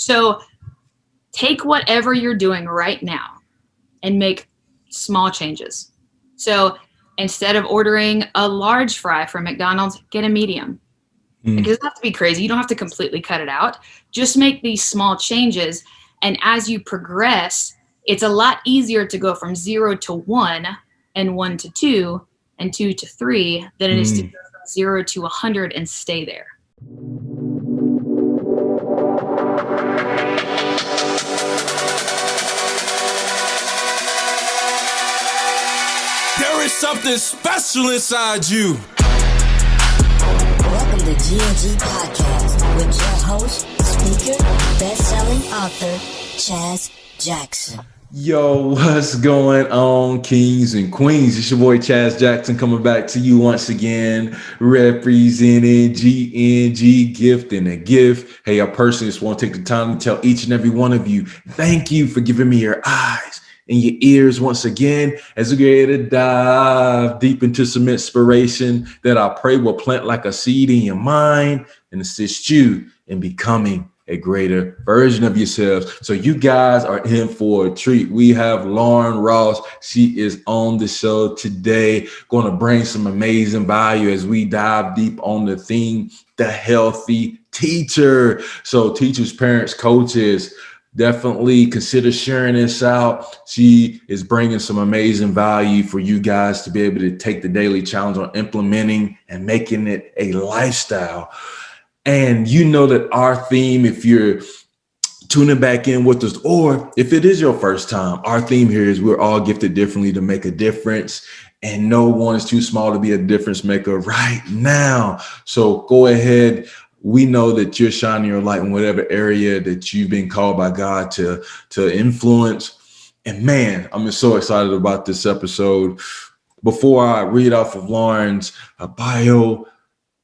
So take whatever you're doing right now and make small changes. So instead of ordering a large fry from McDonald's, get a medium. It doesn't have to be crazy. You don't have to completely cut it out. Just make these small changes. And as you progress, it's a lot easier to go from 0 to 1 and 1 to 2 and 2 to 3 than it is to go from 0 to 100 and stay there. There is something special inside you. Welcome to GNG Podcast with your host, speaker, best-selling author, Chaz Jackson. Yo, what's going on, kings and queens? It's your boy Chaz Jackson coming back to you once again, representing GNG Gift and a Gift. Hey, I personally just want to take the time to tell each and every one of you, thank you for giving me your eyes and your ears once again as we get ready to dive deep into some inspiration that I pray will plant like a seed in your mind and assist you in becoming a greater version of yourselves. So you guys are in for a treat. We have Lauren Ross. She is on the show today, going to bring some amazing value as we dive deep on the theme, the healthy teacher. So teachers, parents, coaches, definitely consider sharing this out. She is bringing some amazing value for you guys to be able to take the daily challenge on implementing and making it a lifestyle. And you know that our theme, if you're tuning back in with us, or if it is your first time, our theme here is we're all gifted differently to make a difference. And no one is too small to be a difference maker right now. So go ahead. We know that you're shining your light in whatever area that you've been called by God to influence. And man, I'm just so excited about this episode. Before I read off of Lauren's bio,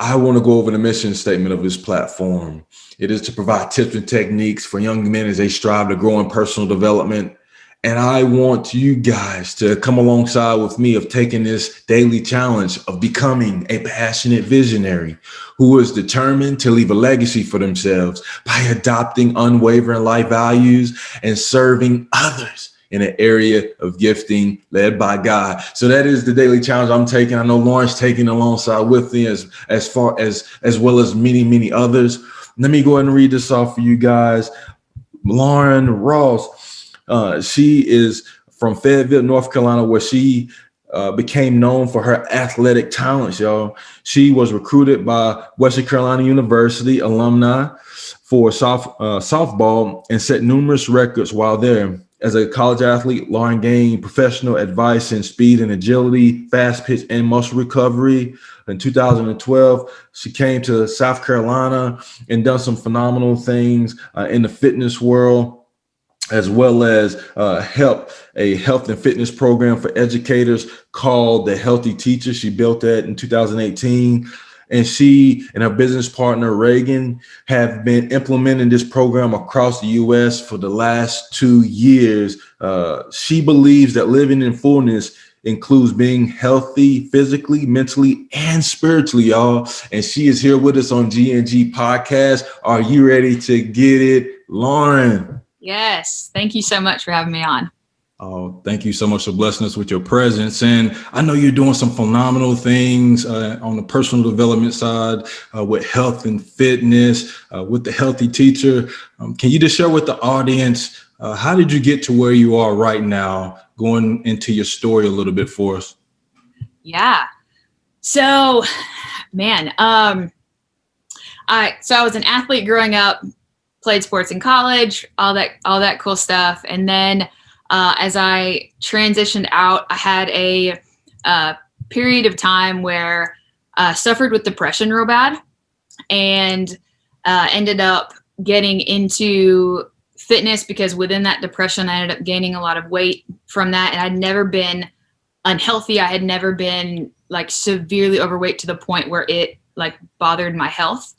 I want to go over the mission statement of this platform. It is to provide tips and techniques for young men as they strive to grow in personal development. And I want you guys to come alongside with me of taking this daily challenge of becoming a passionate visionary who is determined to leave a legacy for themselves by adopting unwavering life values and serving others in an area of gifting led by God. So that is the daily challenge I'm taking. I know Lauren's taking alongside with me as well as many, many others. Let me go ahead and read this off for you guys. Lauren Ross, she is from Fayetteville, North Carolina, where she became known for her athletic talents, y'all. She was recruited by Western Carolina University alumni for softball and set numerous records while there. As a college athlete, Lauren gained professional advice in speed and agility, fast pitch and muscle recovery. In 2012, she came to South Carolina and done some phenomenal things in the fitness world, as well as help a health and fitness program for educators called The Healthy Teacher. She built that in 2018. And she and her business partner, Reagan, have been implementing this program across the U.S. for the last 2 years. She believes that living in fullness includes being healthy physically, mentally, and spiritually, y'all. And she is here with us on GNG Podcast. Are you ready to get it, Lauren? Yes. Thank you so much for having me on. Oh, thank you so much for blessing us with your presence. And I know you're doing some phenomenal things on the personal development side with health and fitness, with the healthy teacher. Can you just share with the audience, how did you get to where you are right now, going into your story a little bit for us? Yeah. So, man, I was an athlete growing up, played sports in college, all that cool stuff. And then as I transitioned out, I had a period of time where I suffered with depression real bad and ended up getting into fitness because within that depression, I ended up gaining a lot of weight from that. And I'd never been unhealthy. I had never been like severely overweight to the point where it like bothered my health,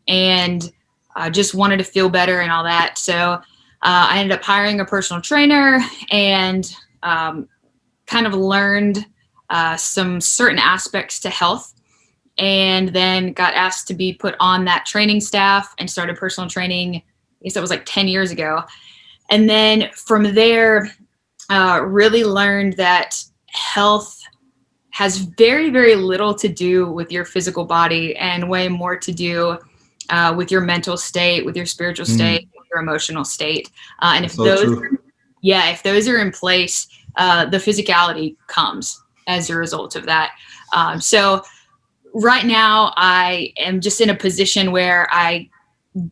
and I just wanted to feel better and all that. So I ended up hiring a personal trainer and kind of learned some certain aspects to health, and then got asked to be put on that training staff and started personal training guess that was like 10 years ago. And then from there, really learned that health has very, very little to do with your physical body and way more to do with your mental state, with your spiritual state, with your emotional state. And if if those are in place, the physicality comes as a result of that. So right now I am just in a position where I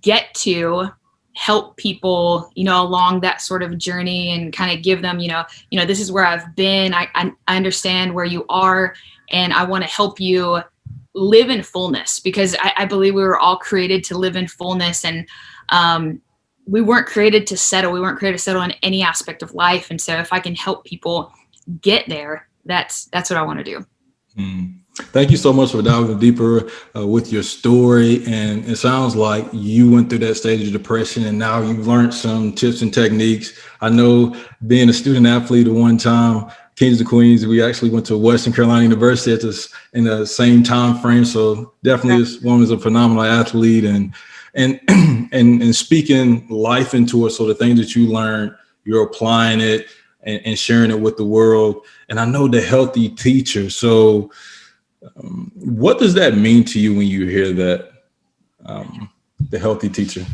get to help people, along that sort of journey and kind of give them, this is where I've been. I understand where you are, and I want to help you live in fullness, because I believe we were all created to live in fullness, and we weren't created to settle. We weren't created to settle in any aspect of life. And so if I can help people get there, that's what I want to do. Thank you so much for diving deeper with your story. And it sounds like you went through that stage of depression, and now you've learned some tips and techniques. I know, being a student athlete at one time, Kings and Queens, we actually went to Western Carolina University in the same time frame. So definitely this woman's a phenomenal athlete, and speaking life into it. So the things that you learned, you're applying it and sharing it with the world. And I know the healthy teacher. So what does that mean to you when you hear that, the healthy teacher?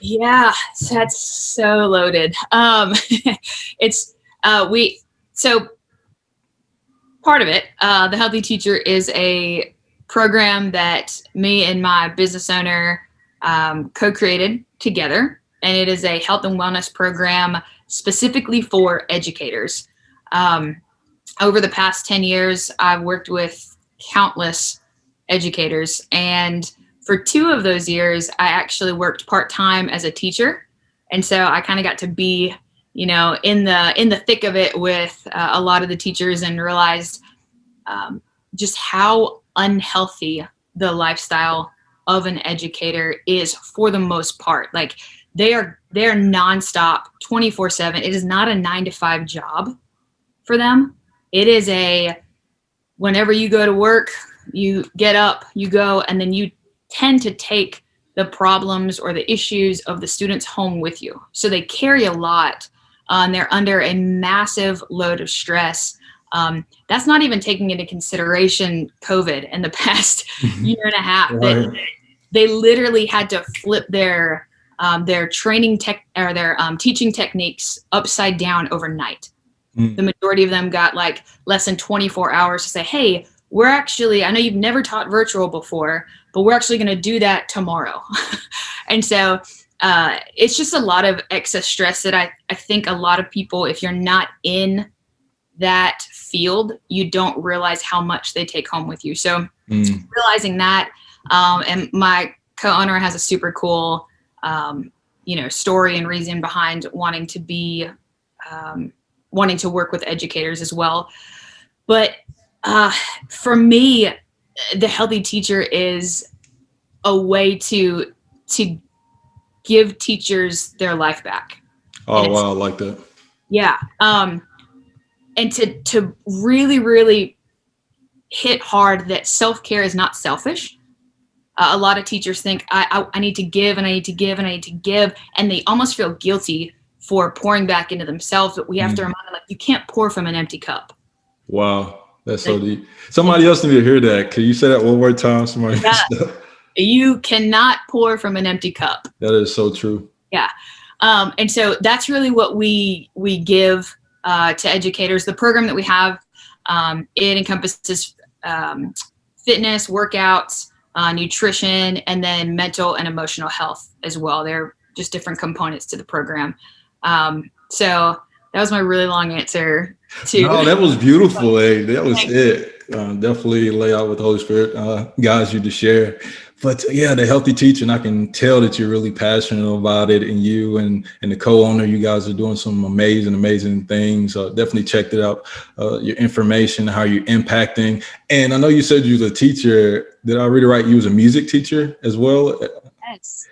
Yeah, that's so loaded. So part of it, the healthy teacher is a program that me and my business owner co-created together, and it is a health and wellness program specifically for educators. Over the past 10 years, I've worked with countless educators, and for 2 of those years, I actually worked part-time as a teacher, and so I kind of got to be, in the thick of it with a lot of the teachers, and realized just how unhealthy the lifestyle of an educator is for the most part. Like, they're nonstop, 24/7. It is not a 9-to-5 job for them. It is whenever you go to work, you get up, you go, and then you tend to take the problems or the issues of the students home with you. So they carry a lot, and they're under a massive load of stress. That's not even taking into consideration COVID in the past year and a half. Right. They literally had to flip their training their teaching techniques upside down overnight. The majority of them got like less than 24 hours to say, hey, I know you've never taught virtual before, but we're actually going to do that tomorrow. And so it's just a lot of excess stress that I think a lot of people, if you're not in that field, you don't realize how much they take home with you. So realizing that, and my co-owner has a super cool, story and reason behind wanting to work with educators as well. But for me, the healthy teacher is a way to give teachers their life back. Oh, wow, I like that. Yeah. And to really, really hit hard that self-care is not selfish. A lot of teachers think I need to give, and I need to give, and I need to give, and they almost feel guilty for pouring back into themselves. But we have to remind them, like, you can't pour from an empty cup. Wow, that's so deep. Somebody else need to hear that. Can you say that one more time? You cannot pour from an empty cup. That is so true. Yeah. And so that's really what we give to educators. The program that we have, it encompasses fitness, workouts, nutrition, and then mental and emotional health as well. They're just different components to the program. So that was my really long answer to. No, that was beautiful. Hey, that was it. Definitely lay out what the Holy Spirit guides you to share. But yeah, the healthy teaching, I can tell that you're really passionate about it, and you and the co-owner, you guys are doing some amazing things. Definitely checked it out, your information, how you're impacting. And I know you said you was a teacher. Did I read it right? You was a music teacher as well? Yes.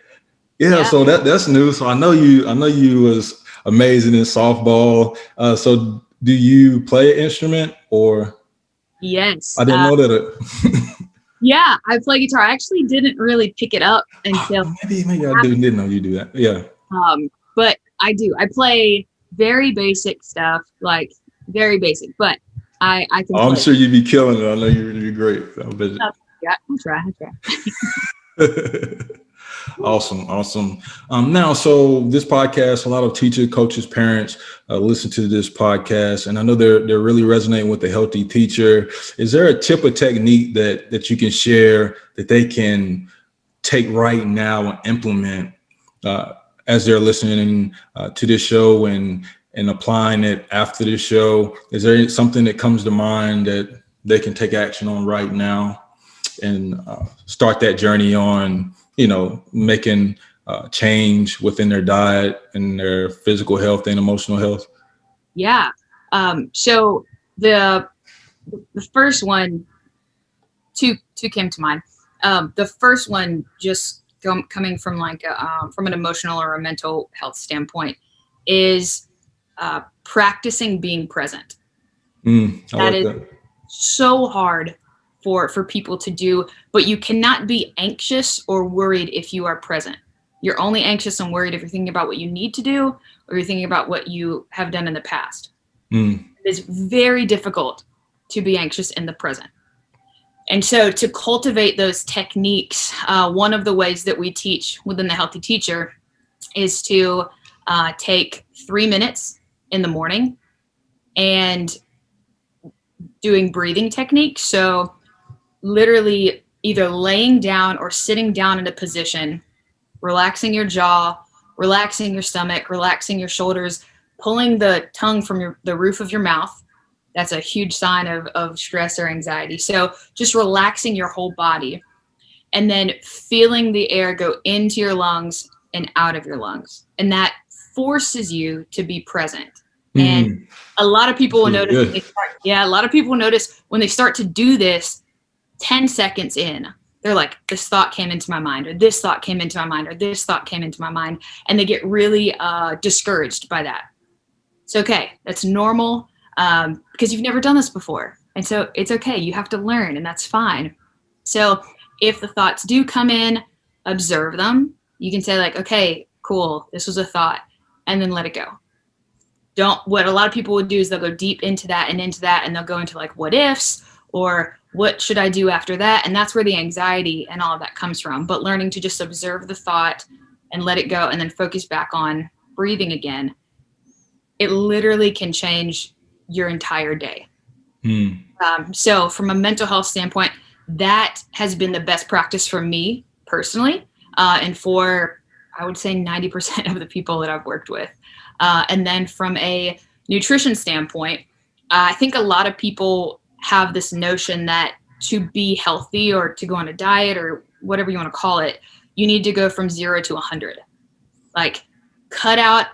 Yeah. So that's new. So I know you was amazing in softball. So do you play an instrument or? Yes. I didn't know that. Yeah, I play guitar. I actually didn't really pick it up until maybe I didn't know you do that. Yeah. But I play very basic stuff, like very basic, but I can I'm play. sure you'd be killing it. I know you'd be great. I bet you. Yeah, I try. Awesome. Now, so this podcast, a lot of teachers, coaches, parents listen to this podcast, and I know they're really resonating with the healthy teacher. Is there a tip or technique that you can share that they can take right now and implement as they're listening to this show and applying it after this show? Is there something that comes to mind that they can take action on right now and start that journey on, making change within their diet and their physical health and emotional health? Yeah. So the first one, two came to mind. The first one just coming from like from an emotional or a mental health standpoint is practicing being present. That is so hard for people to do, but you cannot be anxious or worried if you are present. You're only anxious and worried if you're thinking about what you need to do or you're thinking about what you have done in the past. It's very difficult to be anxious in the present. And so to cultivate those techniques, one of the ways that we teach within the Healthy Teacher is to take 3 minutes in the morning and doing breathing techniques. So literally either laying down or sitting down in a position, relaxing your jaw, relaxing your stomach, relaxing your shoulders, pulling the tongue from the roof of your mouth. That's a huge sign of stress or anxiety. So just relaxing your whole body and then feeling the air go into your lungs and out of your lungs. And that forces you to be present. And a lot of people will notice a lot of people will notice when they start to do this 10 seconds in, they're like, this thought came into my mind, or this thought came into my mind, or this thought came into my mind. And they get really discouraged by that. It's okay. That's normal because you've never done this before. And so it's okay. You have to learn, and that's fine. So if the thoughts do come in, observe them. You can say like, okay, cool. This was a thought, and then let it go. What a lot of people would do is they'll go deep into that, and they'll go into like what ifs or what should I do after that? And that's where the anxiety and all of that comes from. But learning to just observe the thought and let it go and then focus back on breathing again, it literally can change your entire day. So from a mental health standpoint, that has been the best practice for me personally, and for, I would say 90% of the people that I've worked with. And then from a nutrition standpoint, I think a lot of people have this notion that to be healthy or to go on a diet or whatever you want to call it, you need to go from 0 to 100. Like cut out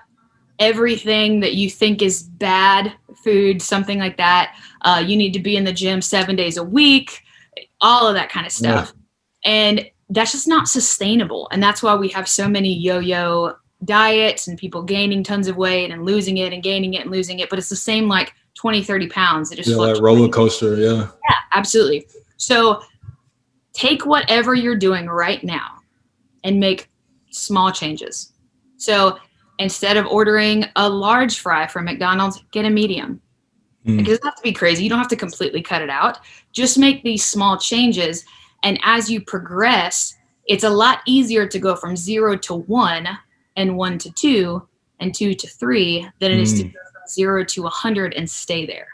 everything that you think is bad food, something like that. You need to be in the gym 7 days a week, all of that kind of stuff. Yeah. And that's just not sustainable. And that's why we have so many yo-yo diets and people gaining tons of weight and losing it and gaining it and losing it. But it's the same like 20, 30 pounds. It just that roller coaster. Yeah, absolutely. So take whatever you're doing right now and make small changes. So instead of ordering a large fry from McDonald's, get a medium. It doesn't have to be crazy. You don't have to completely cut it out. Just make these small changes. And as you progress, it's a lot easier to go from 0 to 1 and 1 to 2 and 2 to 3 than it is to go from 0 to 100 and stay there.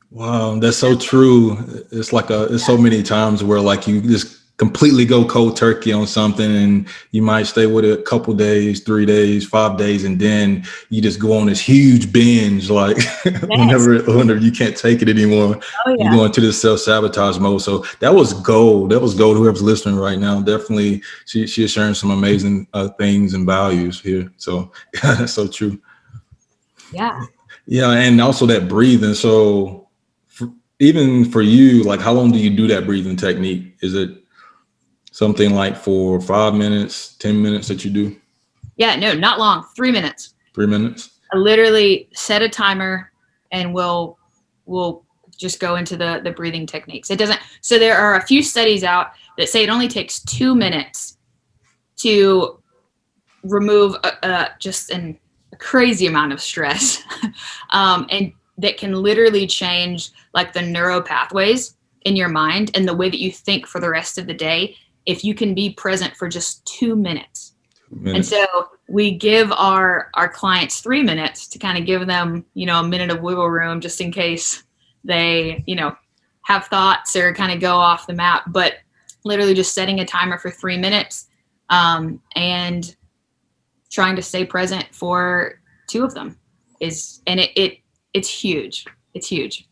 Wow, that's so true. It's like it's so many times where like you just completely go cold turkey on something and you might stay with it a couple days, 3 days, 5 days, and then you just go on this huge binge like whenever you can't take it anymore. You go into this self-sabotage mode. So that was gold. Whoever's listening right now, definitely she is sharing some amazing things and values here. So that's so true. Yeah, and also that breathing. So even for you, like how long do you do that breathing technique? Is it something like for 5 minutes, 10 minutes that you do? Yeah, no, not long. 3 minutes. 3 minutes. I literally set a timer and we'll just go into the breathing techniques. It doesn't. So there are a few studies out that say it only takes 2 minutes to remove just a crazy amount of stress, and that can literally change like the neural pathways in your mind and the way that you think for the rest of the day if you can be present for just 2 minutes. And so we give our clients 3 minutes to kind of give them, a minute of wiggle room just in case they, have thoughts or kind of go off the map. But literally just setting a timer for 3 minutes and trying to stay present for 2 of them it's huge. It's huge.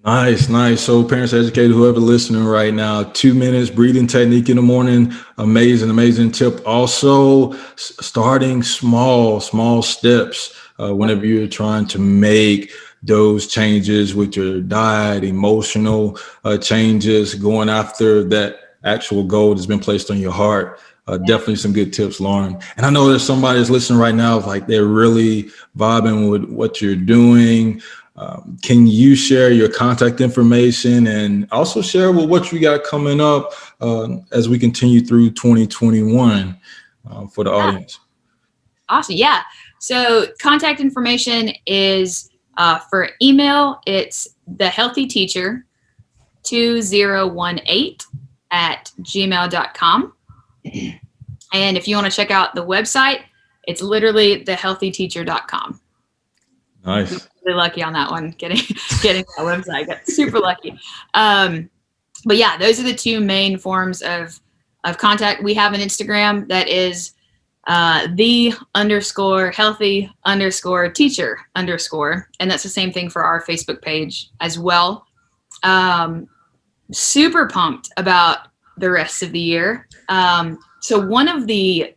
Nice. So parents, educators, whoever listening right now, 2 minutes breathing technique in the morning. Amazing tip. Also starting small steps whenever you're trying to make those changes with your diet, emotional changes, going after that actual goal that's been placed on your heart. Definitely some good tips, Lauren. And I know there's somebody that's listening right now, like they're really vibing with what you're doing. Can you share your contact information and also share what you got coming up as we continue through 2021 for the audience? Awesome. Yeah. So contact information is for email. It's thehealthyteacher2018@gmail.com. And if you want to check out the website, it's literally thehealthyteacher.com. Nice. Really lucky on that one, getting that website. Got super lucky. But yeah, those are the 2 main forms of contact. We have an Instagram that is the_healthy_teacher_, and that's the same thing for our Facebook page as well. Super pumped about the rest of the year. So one of the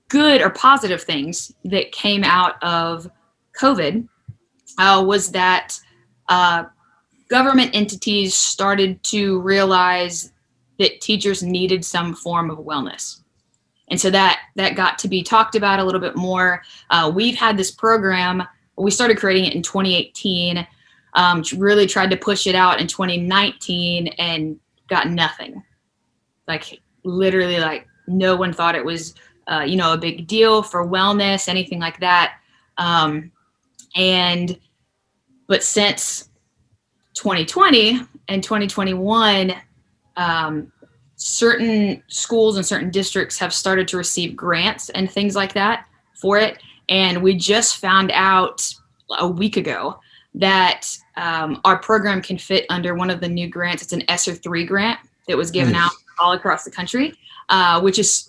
good or positive things that came out of COVID was that government entities started to realize that teachers needed some form of wellness. And so that got to be talked about a little bit more. We've had this program, we started creating it in 2018, really tried to push it out in 2019 and got nothing. Like literally like no one thought it was, a big deal for wellness, anything like that. But since 2020 and 2021, certain schools and certain districts have started to receive grants and things like that for it. And we just found out a week ago that our program can fit under one of the new grants. It's an ESSER 3 grant that was given out all across the country, which is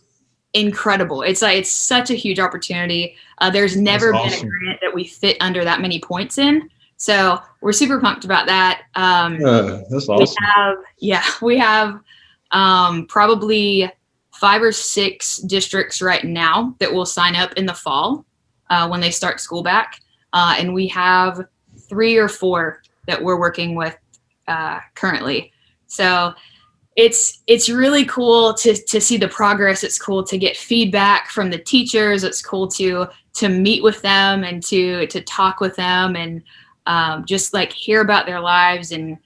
incredible. It's such a huge opportunity. There's never been a grant that we fit under that many points in. So we're super pumped about that. That's awesome. We have probably 5 or 6 districts right now that will sign up in the fall when they start school back. And we have 3 or 4 that we're working with currently. So it's really cool to see the progress. It's cool to get feedback from the teachers. It's cool to meet with them and to talk with them and just like hear about their lives and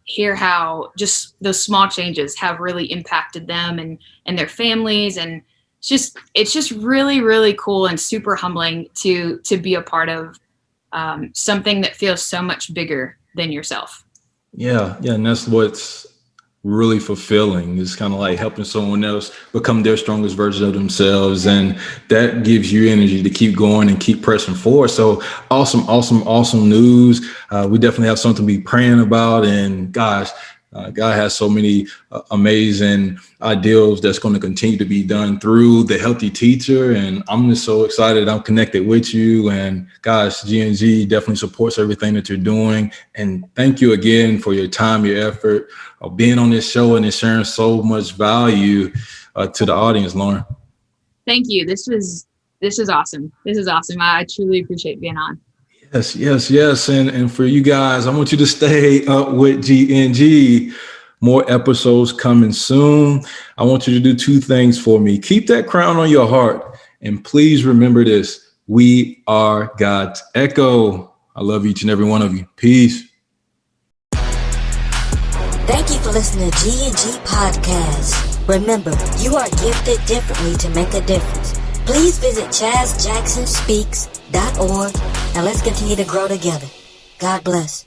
hear how just those small changes have really impacted them and their families. And it's just really, really cool and super humbling to be a part of something that feels so much bigger than yourself. Yeah. And that's what's really fulfilling. It's kind of like helping someone else become their strongest version of themselves. And that gives you energy to keep going and keep pressing forward. So awesome news. We definitely have something to be praying about. And gosh, God has so many amazing ideals that's going to continue to be done through the Healthy Teacher. And I'm just so excited I'm connected with you. And gosh, GNG definitely supports everything that you're doing. And thank you again for your time, your effort of being on this show and sharing so much value to the audience, Lauren. Thank you. This is awesome. This is awesome. I truly appreciate being on. Yes. And for you guys, I want you to stay up with GNG. More episodes coming soon. I want you to do 2 things for me. Keep that crown on your heart. And please remember this. We are God's echo. I love each and every one of you. Peace. Thank you for listening to GNG Podcast. Remember, you are gifted differently to make a difference. Please visit ChazJacksonSpeaks.org and let's continue to grow together. God bless.